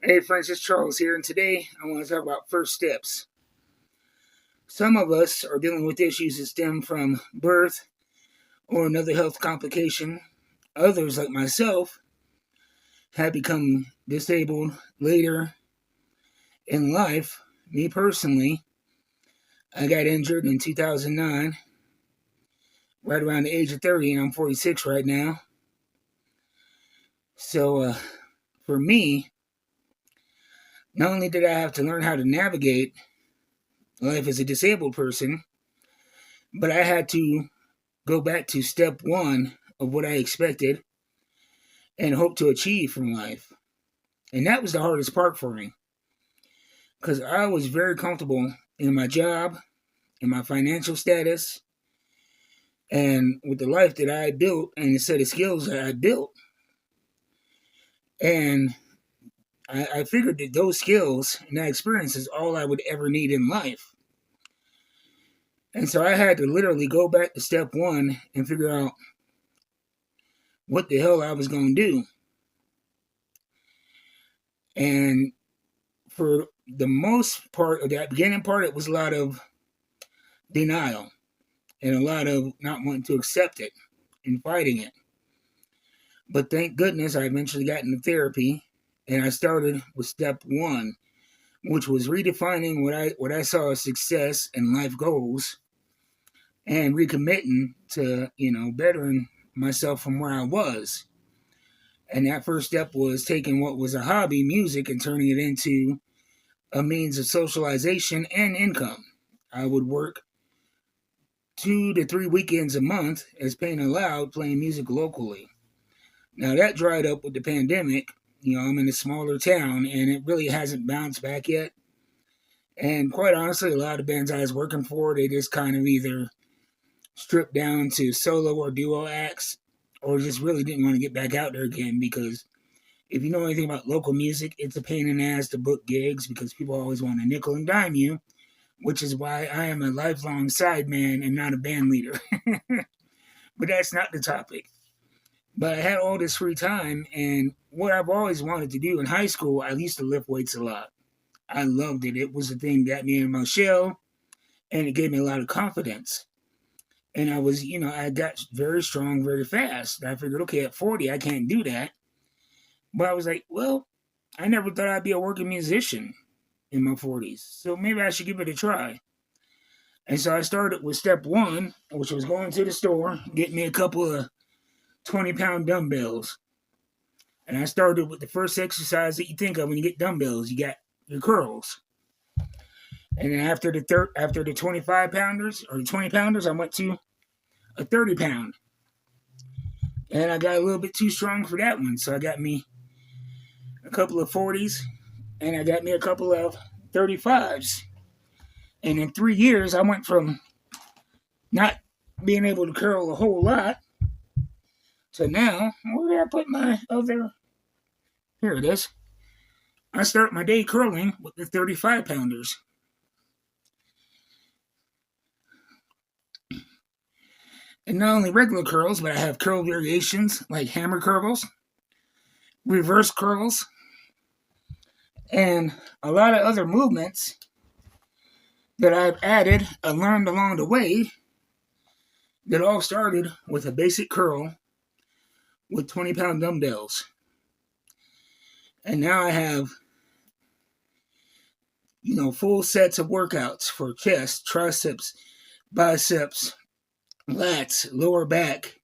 Hey friends, it's Charles here, and today I want to talk about first steps. Some of us are dealing with issues that stem from birth or another health complication. Others, like myself, have become disabled later in life. Me personally, I got injured in 2009, right around the age of 30, and I'm 46 right now. So, for me, not only did I have to learn how to navigate life as a disabled person, but I had to go back to step one of what I expected and hoped to achieve from life. And that was the hardest part for me because I was very comfortable in my job, in my financial status, and with the life that I built and the set of skills that I built. And I figured that those skills and that experience is all I would ever need in life. And so I had to literally go back to step one and figure out what the hell I was going to do. And for the most part of that beginning part, it was a lot of denial and a lot of not wanting to accept it and fighting it. But thank goodness I eventually got into therapy and I started with step one, which was redefining what I saw as success and life goals and recommitting to, bettering myself from where I was. And that first step was taking what was a hobby, music, and turning it into a means of socialization and income. I would work 2 to 3 weekends a month as paying allowed playing music locally. Now that dried up with the pandemic. I'm in a smaller town and it really hasn't bounced back yet. And quite honestly, a lot of bands I was working for, they just kind of either stripped down to solo or duo acts or just really didn't want to get back out there again because if you know anything about local music, it's a pain in the ass to book gigs because people always want to nickel and dime you, which is why I am a lifelong sideman and not a band leader. But that's not the topic. But I had all this free time, and what I've always wanted to do in high school, I used to lift weights a lot. I loved it. It was the thing that got me in my shell, and it gave me a lot of confidence. And I got very strong very fast. I figured, okay, at 40, I can't do that. But I was like, well, I never thought I'd be a working musician in my 40s. So maybe I should give it a try. And so I started with step one, which was going to the store, getting me a couple of 20-pound dumbbells. And I started with the first exercise that you think of when you get dumbbells. You got your curls. And then after the 25 pounders or the 20 pounders, I went to a 30 pound. And I got a little bit too strong for that one. So I got me a couple of 40s and I got me a couple of 35s. And in 3 years, I went from not being able to curl a whole lot to now, where did I put my other? Here it is. I start my day curling with the 35 pounders. And not only regular curls, but I have curl variations like hammer curls, reverse curls, and a lot of other movements that I've added and learned along the way that all started with a basic curl with 20-pound dumbbells. And now I have, full sets of workouts for chest, triceps, biceps, lats, lower back,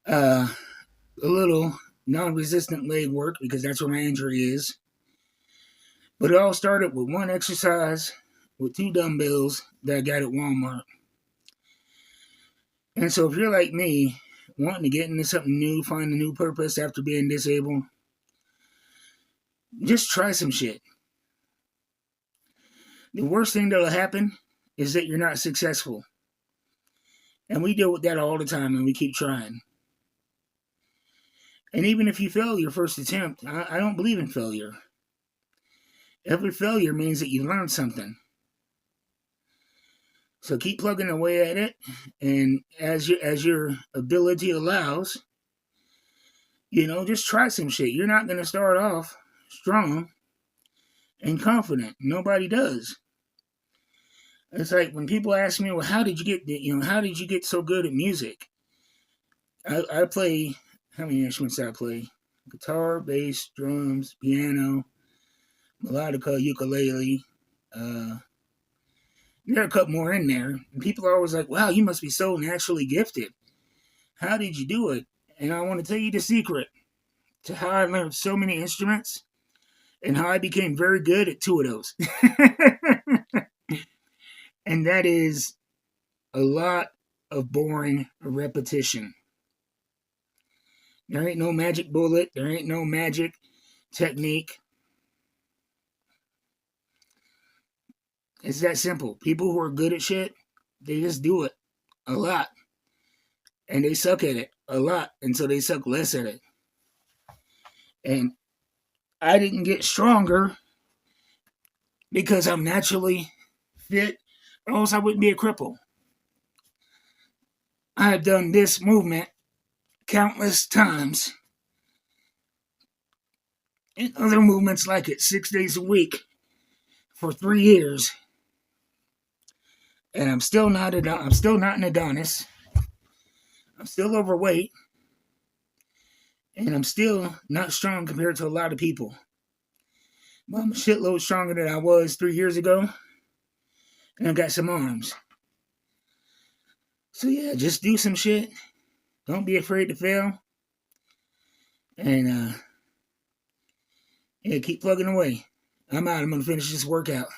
a little non-resistant leg work because that's where my injury is. But it all started with one exercise with 2 dumbbells that I got at Walmart. And so if you're like me, wanting to get into something new, find a new purpose after being disabled, just try some shit. The worst thing that'll happen is that you're not successful. And we deal with that all the time and we keep trying. And even if you fail your first attempt, I don't believe in failure. Every failure means that you learned something. So keep plugging away at it, and as your ability allows, just try some shit. You're not going to start off strong and confident. Nobody does. It's like when people ask me, "Well, how did you get how did you get so good at music?" I play. How many instruments I play? Guitar, bass, drums, piano, melodica, ukulele. There are a couple more in there. And people are always like, "Wow, you must be so naturally gifted. How did you do it?" And I want to tell you the secret to how I learned so many instruments and how I became very good at two of those. And that is a lot of boring repetition. There ain't no magic bullet. There ain't no magic technique. It's that simple. People who are good at shit, they just do it a lot. And they suck at it a lot until they suck less at it. And I didn't get stronger because I'm naturally fit, or else I wouldn't be a cripple. I have done this movement countless times and other movements like it 6 days a week for 3 years. And I'm still not an Adonis. I'm still overweight. And I'm still not strong compared to a lot of people. But I'm a shitload stronger than I was 3 years ago. And I got some arms. So yeah, just do some shit. Don't be afraid to fail. And yeah, keep plugging away. I'm out. I'm gonna finish this workout.